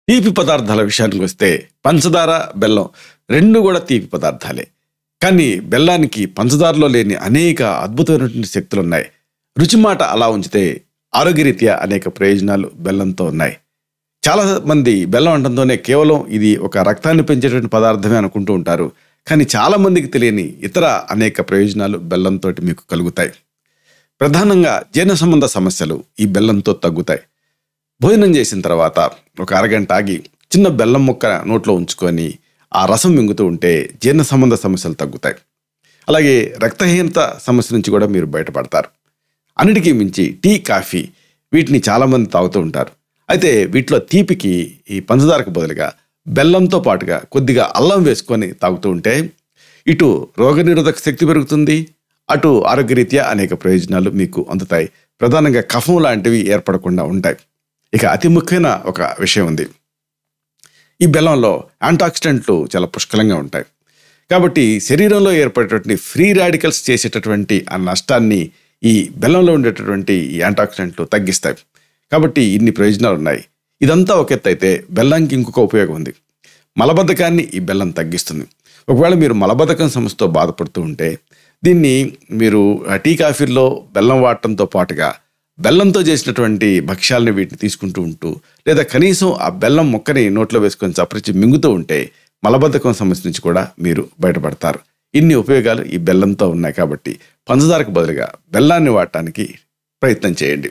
తీపి పదార్థాల విషయానికి వస్తే పంచదార, బెల్లం రెండు కూడా తీపి పదార్థాలే. కానీ బెల్లానికి పంచదారలో లేని అనేక అద్భుతమైనటువంటి శక్తులు ఉన్నాయి. రుచి మాట అలా ఉంచితే ఆరోగ్యరీత్యా అనేక ప్రయోజనాలు బెల్లంతో ఉన్నాయి. చాలా మంది బెల్లం అనడంతోనే కేవలం ఇది ఒక రక్తాన్ని పెంచేటువంటి పదార్థమే అనుకుంటూ ఉంటారు. కానీ చాలా మందికి తెలియని ఇతర అనేక ప్రయోజనాలు బెల్లంతో మీకు కలుగుతాయి. ప్రధానంగా జీర్ణ సంబంధ సమస్యలు ఈ బెల్లంతో తగ్గుతాయి. భోజనం చేసిన తర్వాత ఒక అరగంట ఆగి చిన్న బెల్లం ముక్క నోట్లో ఉంచుకొని ఆ రసం మింగుతూ ఉంటే జీర్ణ సంబంధ సమస్యలు తగ్గుతాయి. అలాగే రక్తహీనత సమస్య నుంచి కూడా మీరు బయటపడతారు. అన్నిటికీ మించి టీ, కాఫీ వీటిని చాలామంది తాగుతూ ఉంటారు. అయితే వీటిలో తీపికి ఈ పంచదారకు బదులుగా బెల్లంతో పాటుగా కొద్దిగా అల్లం వేసుకొని తాగుతూ ఉంటే ఇటు రోగనిరోధక శక్తి పెరుగుతుంది, అటు ఆరోగ్యరీత్యా అనేక ప్రయోజనాలు మీకు అందుతాయి. ప్రధానంగా కఫం లాంటివి ఏర్పడకుండా ఉంటాయి. ఇక అతి ముఖ్యమైన ఒక విషయం ఉంది. ఈ బెల్లంలో యాంటాక్సిడెంట్లు చాలా పుష్కలంగా ఉంటాయి. కాబట్టి శరీరంలో ఏర్పడేటువంటి ఫ్రీ రాడికల్స్ చేసేటటువంటి ఆ నష్టాన్ని ఈ బెల్లంలో ఉండేటటువంటి ఈ యాంటాక్సిడెంట్లు తగ్గిస్తాయి. కాబట్టి ఇన్ని ప్రయోజనాలు ఉన్నాయి. ఇదంతా ఒక ఎత్తు అయితే బెల్లానికి ఇంకొక ఉపయోగం ఉంది. మలబద్ధకాన్ని ఈ బెల్లం తగ్గిస్తుంది. ఒకవేళ మీరు మలబద్ధకం సమస్యతో బాధపడుతూ ఉంటే దీన్ని మీరు టీ, కాఫీల్లో బెల్లం వాడటంతో పాటుగా బెల్లంతో చేసినటువంటి భక్ష్యాలని వీటిని తీసుకుంటూ ఉంటూ లేదా కనీసం ఆ బెల్లం ముక్కని నోట్లో వేసుకొని చప్పరించి మింగుతూ ఉంటే మలబద్ధకం సమస్య నుంచి కూడా మీరు బయటపడతారు. ఇన్ని ఉపయోగాలు ఈ బెల్లంతో ఉన్నాయి. కాబట్టి పంచదారకు బదులుగా బెల్లాన్ని వాడటానికి ప్రయత్నం చేయండి.